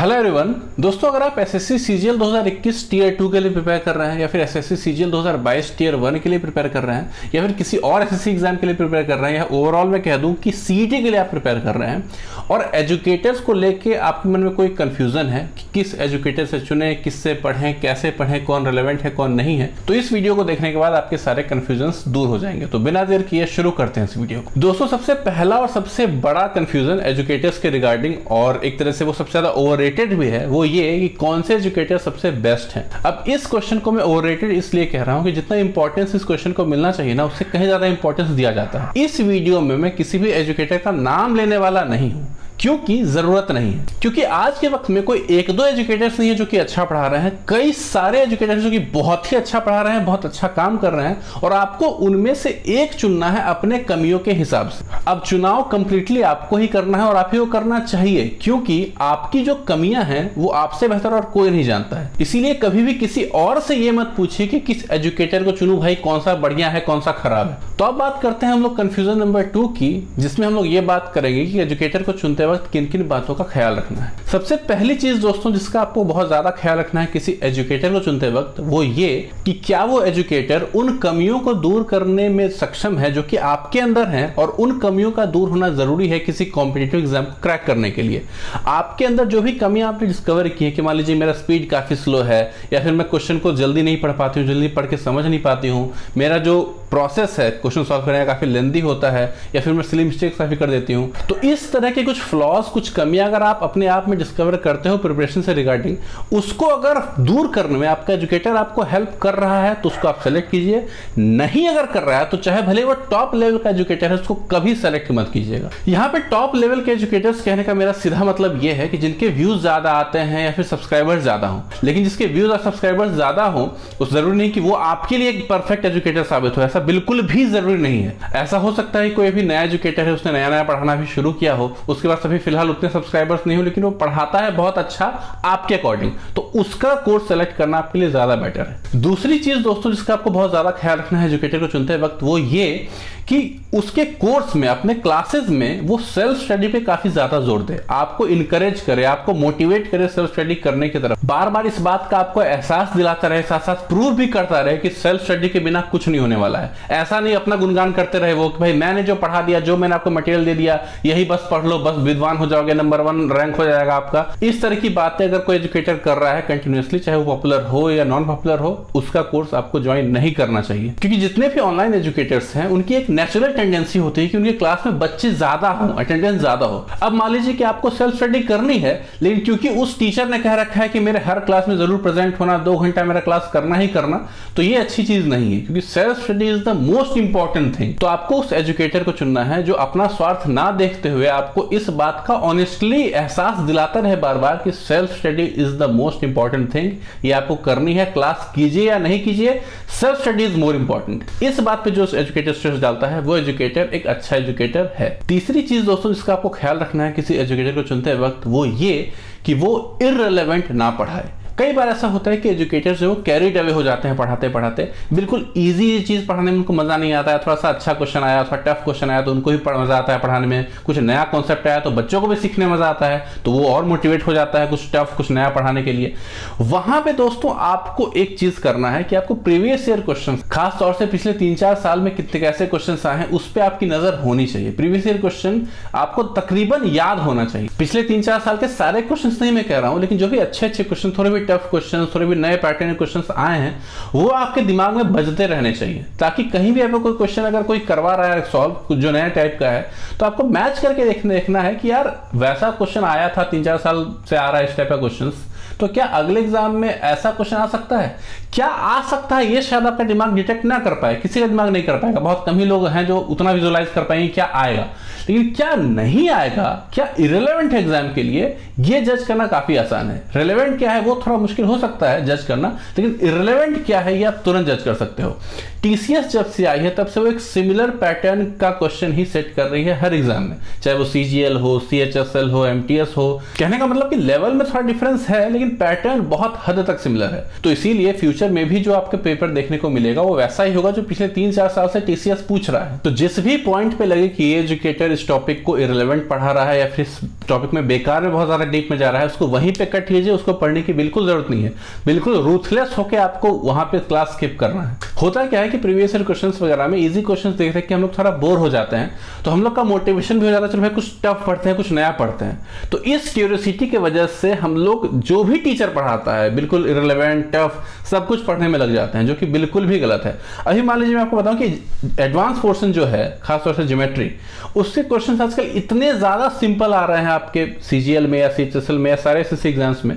Hello everyone दोस्तों, अगर आप एसएससी सीजीएल 2021 टीयर 2 के लिए प्रिपेयर कर रहे हैं या फिर एसएससी सीजीएल 2022 टीयर 1 के लिए प्रिपेयर कर रहे हैं या फिर किसी और एसएससी एग्जाम के लिए प्रिपेयर कर रहे हैं या ओवरऑल मैं कह दूं कि सीईटी के लिए आप प्रिपेयर कर रहे हैं और एजुकेटर्स को लेके आपके मन में कोई कंफ्यूजन है कि किस एजुकेटर से चुने, किससे पढ़ें, कैसे पढ़ें, कौन रिलेवेंट है कौन नहीं है, तो इस वीडियो को देखने के बाद आपके सारे कंफ्यूजन दूर हो जाएंगे। तो बिना देर किए शुरू करते हैं इस वीडियो को। दोस्तों, सबसे पहला और सबसे बड़ा कंफ्यूजन एजुकेटर्स के रिगार्डिंग और एक तरह से वो सबसे ज्यादा ओवररेटेड भी है, वो ये कि कौन से एजुकेटर सबसे बेस्ट हैं। अब इस क्वेश्चन को मैं ओवररेटेड इसलिए कह रहा हूं कि जितना इंपॉर्टेंस इस क्वेश्चन को मिलना चाहिए ना, उससे कहीं ज्यादा इंपॉर्टेंस दिया जाता है। इस वीडियो में मैं किसी भी एजुकेटर का नाम लेने वाला नहीं हूं क्योंकि जरूरत नहीं है, क्योंकि आज के वक्त में कोई एक दो एजुकेटर्स नहीं है जो कि अच्छा पढ़ा रहे हैं, कई सारे एजुकेटर्स जो कि बहुत ही अच्छा पढ़ा रहे हैं, बहुत अच्छा काम कर रहे हैं और आपको उनमें से एक चुनना है अपने कमियों के हिसाब से। अब चुनाव कंप्लीटली आपको ही करना है और आप ही को करना चाहिए, क्योंकि आपकी जो कमियां हैं वो आपसे बेहतर और कोई नहीं जानता है। इसीलिए कभी भी किसी और से ये मत पूछिए कि किस एजुकेटर को चुनूं, भाई कौन सा बढ़िया है कौन सा खराब है। तो अब बात करते हैं हम लोग कंफ्यूजन नंबर 2 की, जिसमें हम लोग ये बात करेंगे कि एजुकेटर को चुनते वक्त किन किन बातों का ख्याल रखना है। सबसे पहली चीज दोस्तों जिसका आपको बहुत ज्यादा ख्याल रखना है किसी एजुकेटर को चुनते वक्त, वो ये कि क्या वो एजुकेटर उन कमियों को दूर करने में सक्षम है जो कि आपके अंदर हैं, और उन कमियों का दूर होना जरूरी है किसी कॉम्पिटिटिव एग्जाम को क्रैक करने के लिए। आपके अंदर जो भी कमियां आपने डिस्कवर की है कि मान लीजिए मेरा स्पीड काफी स्लो है, या फिर मैं क्वेश्चन को जल्दी नहीं पढ़ पाती हूँ, जल्दी पढ़ के समझ नहीं पाती हूँ, मेरा जो प्रोसेस है क्वेश्चन सॉल्व करने का काफी लेंदी होता है, या फिर मैं सिली मिस्टेक्स काफी कर देती हूँ, तो इस तरह के कुछ फ्लॉज, कुछ कमियां अगर आप अपने आप में डिस्कवर करते हो प्रिपरेशन से रिगार्डिंग, उसको अगर दूर करने में आपका एजुकेटर आपको हेल्प कर रहा है तो उसको आप सेलेक्ट कीजिए। नहीं अगर कर रहा है तो चाहे भले वो टॉप लेवल का एजुकेटर है, उसको कभी सेलेक्ट मत कीजिएगा। यहाँ पे टॉप लेवल के एजुकेटर्स कहने का मेरा सीधा मतलब ये है कि जिनके व्यूज ज्यादा आते हैं या फिर सब्सक्राइबर्स ज्यादा हो, लेकिन जिसके व्यूज और सब्सक्राइबर्स ज्यादा हो उस जरूरी नहीं कि वो आपके लिए एक परफेक्ट एजुकेटर साबित हो, ऐसा बिल्कुल भी जरूरी नहीं है। ऐसा हो सकता है कोई भी नया एजुकेटर है, उसने नया नया पढ़ाना भी शुरू किया हो, उसके बाद सभी फिलहाल उतने सब्सक्राइबर्स नहीं हो, लेकिन वो पढ़ाता है बहुत अच्छा आपके अकॉर्डिंग, तो उसका कोर्स सेलेक्ट करना आपके लिए ज्यादा बेटर है। दूसरी चीज दोस्तों जिसका आपको बहुत ज्यादा ख्याल रखना है एजुकेटर को चुनते वक्त, वो ये कि उसके कोर्स में, अपने क्लासेस में वो सेल्फ स्टडी पे काफी ज्यादा जोर दे, आपको इनकरेज करे, आपको मोटिवेट करे सेल्फ स्टडी करने की तरफ, बार बार इस बात का आपको एहसास दिलाता रहे, साथ साथ प्रूव भी करता रहे कि सेल्फ स्टडी के बिना कुछ नहीं होने वाला है। ऐसा नहीं अपना गुणगान करते रहे वो कि भाई मैंने जो पढ़ा दिया, जो मैंने आपको मटेरियल दे दिया, यही बस पढ़ लो, बस विद्वान हो जाओगे, नंबर 1 रैंक हो जाएगा आपका। इस तरह की बातें अगर कोई एजुकेटर कर रहा है कंटिन्यूअसली, चाहे वो पॉपुलर हो या नॉन पॉपुलर हो, उसका कोर्स आपको ज्वाइन नहीं करना चाहिए। क्योंकि जितने भी ऑनलाइन एजुकेटर्स हैं उनकी एक नेचुरल टेंडेंसी होती है कि उनके क्लास में बच्चे ज्यादा हो, अटेंडेंस ज्यादा हो। अब मान लीजिए कि आपको सेल्फ स्टडी करनी है, लेकिन क्योंकि उस टीचर ने कह रखा है कि मेरे हर क्लास में जरूर प्रेजेंट होना, 2 घंटा मेरा क्लास करना ही करना, तो ये अच्छी चीज नहीं है, क्योंकि self study is the most important thing. तो आपको उस एजुकेटर को चुनना है जो अपना स्वार्थ ना देखते हुए आपको इस बात का ऑनेस्टली एहसास दिलाता रहे बार बार कि self study is the most important thing, ये आपको करनी है, क्लास कीजिए या नहीं कीजिए, self study is more important. इस बात पे जो एजुकेटर स्ट्रेस डालता है वो एजुकेटर एक अच्छा एजुकेटर है। तीसरी चीज दोस्तों जिसका आपको ख्याल रखना है किसी एजुकेटर को चुनते वक्त, वो ये कि वो इररिलेवेंट ना पढ़ाए। कई बार ऐसा होता है कि एजुकेटर्स जो कैरिड अवे हो जाते हैं पढ़ाते पढ़ाते, बिल्कुल इजी चीज पढ़ाने में उनको मजा नहीं आता है, थोड़ा सा अच्छा क्वेश्चन आया, थोड़ा टफ क्वेश्चन आया तो उनको भी मजा आता है पढ़ाने में, कुछ नया कॉन्सेप्ट आया तो बच्चों को भी सीखने में मजा आता है, तो वो और मोटिवेट हो जाता है कुछ टफ कुछ नया पढ़ाने के लिए। वहां पे दोस्तों आपको एक चीज करना है कि आपको प्रीवियस ईयर क्वेश्चन, खास तौर से पिछले 3-4 साल में कितने कैसे क्वेश्चन आए हैं उस पर आपकी नजर होनी चाहिए। प्रीवियस ईयर क्वेश्चन आपको तकरीबन याद होना चाहिए। पिछले 3-4 साल के सारे क्वेश्चन नहीं मैं कह रहा हूं, लेकिन जो भी अच्छे अच्छे क्वेश्चन, थोड़े भी टफ क्वेश्चन, थोड़े भी नए पैटर्न क्वेश्चंस आए हैं, वो आपके दिमाग में बजते रहने चाहिए, ताकि कहीं भी आपको कोई क्वेश्चन अगर कोई करवा रहा है सॉल्व जो नया टाइप का है, तो आपको मैच करके देखना है कि यार वैसा क्वेश्चन आया था 3-4 साल से आ रहा है इस टाइप का क्वेश्चंस, तो क्या अगले एग्जाम में ऐसा क्वेश्चन आ सकता है, क्या आ सकता है, ये शायद आपका दिमाग डिटेक्ट ना कर पाए, किसी का दिमाग नहीं कर पाएगा, बहुत कम ही लोग हैं जो उतना विजुअलाइज कर पाएंगे क्या आएगा, लेकिन क्या नहीं आएगा, क्या इररिलेवेंट है एग्जाम के लिए, ये जज करना काफी आसान है। रिलेवेंट क्या है वो थोड़ा मुश्किल हो सकता है जज करना, लेकिन इररिलेवेंट क्या है ये आप तुरंत जज कर सकते हो। टीसीएस जब से आई है तब से वो एक सिमिलर पैटर्न का क्वेश्चन ही सेट कर रही है हर एग्जाम में, चाहे वो सीजीएल हो, सीएचएसएल हो, एमटीएस हो। कहने का मतलब कि लेवल में थोड़ा डिफरेंस है लेकिन पैटर्न बहुत हद तक सिमिलर है। तो इसीलिए फ्यूचर में भी जो आपके पेपर देखने को मिलेगा वो वैसा ही होगा जो पिछले 3-4 साल से टीसीएस पूछ रहा है। तो जिस भी पॉइंट पे लगे कि ये एजुकेटर इस टॉपिक को इररिलेवेंट पढ़ा रहा है या फिर इस टॉपिक में बेकार में बहुत ज्यादा डीप में जा रहा है, उसको वहीं पे कट कीजिए, उसको पढ़ने की बिल्कुल जरूरत नहीं है। बिल्कुल रूथलेस होकर आपको वहां पे क्लास स्किप करना है। होता क्या है कि प्रीवियस ईयर क्वेश्चंस वगैरह में इजी क्वेश्चंस देख देख के हम लोग थोड़ा बोर हो जाते हैं, तो हम लोग का मोटिवेशन भी हो जाता है, चलो भाई कुछ टफ पढ़ते हैं, कुछ नया पढ़ते हैं। तो इस क्यूरियोसिटी की वजह से हम लोग जो भी टीचर पढ़ाता है बिल्कुल इररिलेवेंट, टफ सब कुछ पढ़ने में लग जाते हैं, जो कि बिल्कुल भी गलत है। अभी मान लीजिए मैं आपको बताऊं कि एडवांस पोर्शन जो है खासतौर से ज्योमेट्री, उसके क्वेश्चंस आजकल इतने ज्यादा सिंपल आ रहे हैं आपके सीजीएल में या सीएचएसएल में या सारे एसएससी एग्जाम्स में,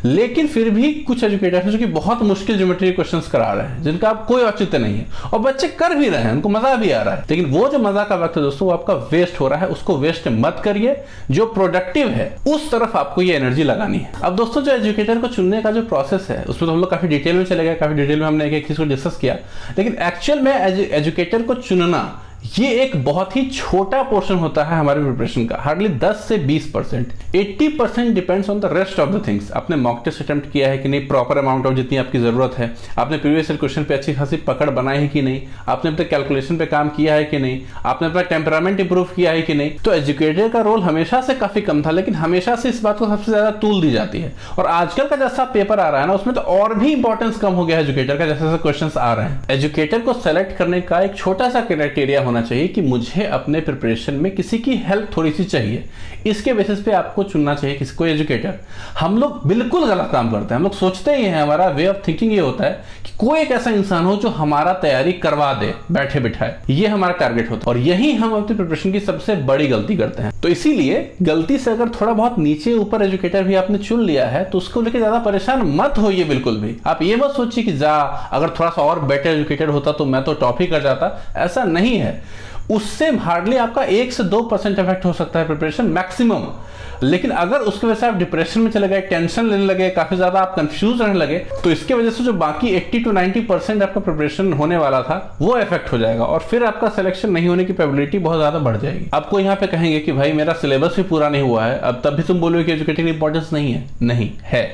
लेकिन फिर भी कुछ एजुकेटर्स हैं जो कि बहुत मुश्किल ज्योमेट्री क्वेश्चंस करा रहे हैं जिनका आप कोई औचित्य नहीं है, और बच्चे कर भी रहे हैं, उनको मजा भी आ रहा है। लेकिन वो जो मजा का वक्त है दोस्तों वो आपका वेस्ट हो रहा है, उसको वेस्ट मत करिए। जो प्रोडक्टिव है उस तरफ आपको ये एनर्जी लगानी है। अब दोस्तों जो एजुकेटर को चुनने का जो प्रोसेस है उसमें तो हम लोग काफी डिटेल में चले गए, काफी डिटेल में हमने एक चीज को डिस्कस किया, लेकिन एक्चुअल में एजुकेटर को चुनना ये एक बहुत ही छोटा पोर्शन होता है हमारे प्रिपरेशन का, हार्डली 10 से 20%। 80% depends on the rest of the things. आपने मॉक टेस्ट अटेम्प्ट किया है कि नहीं, प्रॉपर अमाउंट ऑफ जितनी आपकी जरूरत है, आपने प्रीवियस ईयर क्वेश्चन पे अच्छी खासी पकड़ बनाई है कि नहीं, आपने अपने कैलकुलेशन पे काम किया है कि नहीं, आपने अपना टेम्परामेंट इंप्रूव किया है कि नहीं। तो एजुकेटर का रोल हमेशा से काफी कम था, लेकिन हमेशा से इस बात को सबसे ज्यादा तूल दी जाती है। और आजकल का जैसा पेपर आ रहा है ना, उसमें तो और भी इंपॉर्टेंस कम हो गया एजुकेटर का, जैसे जैसे क्वेश्चन आ रहे हैं। एजुकेटर को सेलेक्ट करने का एक छोटा सा क्राइटेरिया होना चाहिए कि मुझे अपने प्रिपरेशन में किसी की हेल्प थोड़ी सी चाहिए, इसके बेसिस पे आपको चुनना चाहिए किसी को एजुकेटर। हम लोग बिल्कुल गलत काम करते हैं, हम लोग सोचते ही हैं, हमारा वे ऑफ थिंकिंग ये होता है कि कोई एक ऐसा इंसान हो जो हमारा तैयारी करवा दे बैठे बिठाए, ये हमारा टारगेट होता है, और यही हम अपनी प्रिपरेशन की सबसे बड़ी गलती करते हैं। तो इसीलिए गलती से अगर थोड़ा बहुत नीचे ऊपर एजुकेटर भी आपने चुन लिया है तो उसको लेकर ज्यादा परेशान मत होइए बिल्कुल भी। आप ये मत सोचिए कि जा अगर थोड़ा सा और बेटर एजुकेटर होता तो मैं तो टॉप ही कर जाता, ऐसा नहीं है। उससे हार्डली आपका 1 से 2% इफेक्ट हो सकता है प्रिपरेशन मैक्सिमम। लेकिन अगर उसकी वजह से आप डिप्रेशन में चले गए, टेंशन लेने लगे, काफी ज्यादा आप कंफ्यूज रहने लगे, तो इसके वजह से जो बाकी 80 to 90% आपका प्रिपरेशन होने वाला था वो इफेक्ट हो जाएगा, और फिर आपका सिलेक्शन नहीं होने की प्रोबेबिलिटी बहुत ज्यादा बढ़ जाएगी। आपको यहाँ पे कहेंगे कि भाई मेरा सिलेबस भी पूरा नहीं हुआ है, अब तब भी तुम बोलोगे कि एजुकेटर की इंपॉर्टेंस नहीं है। नहीं है,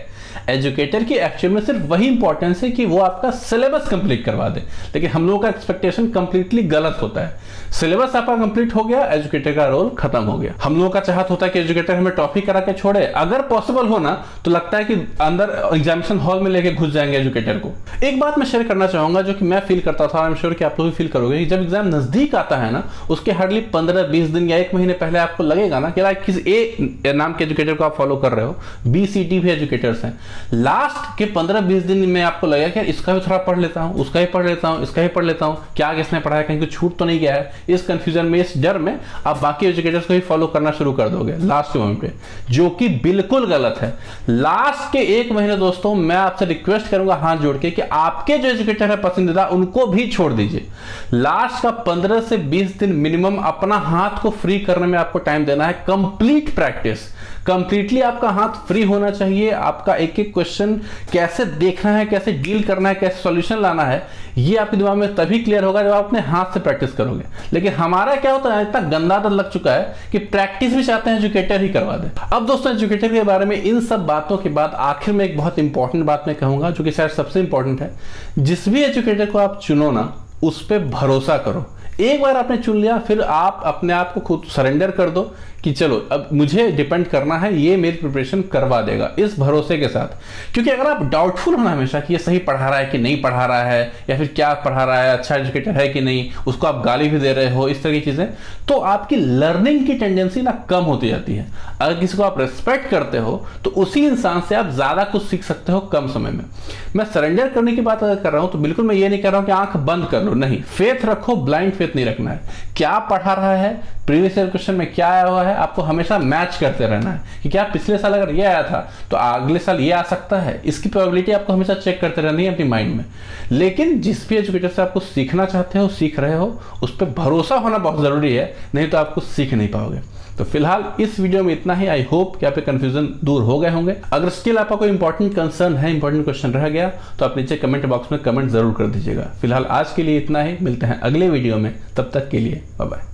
एजुकेटर की एक्चुअल में सिर्फ वही इंपॉर्टेंस है कि वो आपका सिलेबस कंप्लीट करवा दे, लेकिन हम लोगों का एक्सपेक्टेशन कंप्लीटली गलत होता है। सिलेबस आपका कंप्लीट हो गया, एजुकेटर का रोल खत्म हो गया। हम लोगों का चाहत होता है कि एजुकेटर हमें टॉपिक करा के छोड़े, अगर पॉसिबल हो ना तो लगता है कि अंदर एग्जामिनेशन हॉल में लेके घुस जाएंगे एजुकेटर को। एक बात मैं शेयर करना चाहूंगा जो कि मैं फील करता था, आई एम श्योर कि आप लोग भी फील करोगे, कि जब एग्जाम नजदीक आता है ना, उसके हार्डली 15-20 दिन या 1 महीने पहले आपको लगेगा ना कि किसी ए नाम के एजुकेटर को आप फॉलो कर रहे हो, बी सी डी भी एजुकेटर्स हैं, लास्ट के 15-20 दिन में आपको लगेगा कि इसका भी थोड़ा पढ़ लेता हूं, उसका ही पढ़ लेता हूं, इसका ही पढ़ लेता हूं, क्या आगे इसने पढ़ाया, कहीं कुछ छूट तो नहीं गया है। इस कंफ्यूजन में, इस डर में आप बाकी एजुकेटर्स को ही फॉलो करना शुरू कर दोगे लास्ट मोमेंट पे, जो कि बिल्कुल गलत है। लास्ट के 1 महीने दोस्तों मैं आपसे रिक्वेस्ट करूंगा हाथ जोड़ के कि आपके जो एजुकेटर है पसंदीदा, उनको भी छोड़ दीजिए। लास्ट का 15 से 20 दिन मिनिमम अपना हाथ को फ्री करने में आपको टाइम देना है। कंप्लीट प्रैक्टिस, कंप्लीटली आपका हाथ फ्री होना चाहिए। आपका एक एक क्वेश्चन कैसे देखना है, कैसे डील करना है, कैसे सॉल्यूशन लाना है, ये आपके दिमाग में तभी क्लियर होगा जब आप अपने हाथ से प्रैक्टिस करोगे। लेकिन हमारा क्या होता है, इतना गंदा आदत लग चुका है कि प्रैक्टिस भी चाहते हैं एजुकेटर ही करवा दे। अब दोस्तों एजुकेटर के बारे में इन सब बातों के बाद आखिर में एक बहुत इंपॉर्टेंट बात मैं कहूंगा, जो कि शायद सबसे इंपॉर्टेंट है। जिस भी एजुकेटर को आप चुनो ना, उस पर भरोसा करो। एक बार आपने चुन लिया, फिर आप अपने आप को खुद सरेंडर कर दो कि चलो अब मुझे डिपेंड करना है, ये मेरी प्रिपरेशन करवा देगा, इस भरोसे के साथ। क्योंकि अगर आप डाउटफुल हो ना हमेशा कि ये सही पढ़ा रहा है कि नहीं पढ़ा रहा है, या फिर क्या पढ़ा रहा है, अच्छा एजुकेटर है कि नहीं, उसको आप गाली भी दे रहे हो, इस तरह की चीजें, तो आपकी लर्निंग की टेंडेंसी ना कम होती जाती है। अगर किसी को आप रिस्पेक्ट करते हो तो उसी इंसान से आप ज्यादा कुछ सीख सकते हो कम समय में। मैं सरेंडर करने की बात अगर कर रहा हूं तो बिल्कुल मैं ये नहीं कर रहा हूं कि आंख बंद कर लो, नहीं, फेथ रखो, ब्लाइंड फेथ नहीं रखना है। क्या पढ़ा रहा है, प्रीवियस ईयर क्वेश्चन में क्या आया हुआ है, आपको हमेशा मैच करते रहना है कि क्या पिछले साल अगर ये आया था तो अगले साल ये आ सकता है, इसकी प्रोबेबिलिटी आपको हमेशा चेक करते रहनी है अपनी माइंड में। लेकिन जिस भी एजुकेटर से आपको सीखना चाहते हो, सीख रहे हो, उस पर भरोसा होना बहुत जरूरी है, नहीं तो आपको सीख नहीं पाओगे। तो फिलहाल इस वीडियो में इतना ही। आई होप कि आपके कंफ्यूजन दूर हो गए होंगे। अगर स्टिल आपका कोई इंपॉर्टेंट कंसर्न है, इंपॉर्टेंट क्वेश्चन रह गया, तो आप नीचे कमेंट बॉक्स में कमेंट जरूर कर दीजिएगा। फिलहाल आज के लिए इतना ही, मिलते हैं अगले वीडियो में, तब तक के लिए बाय बाय।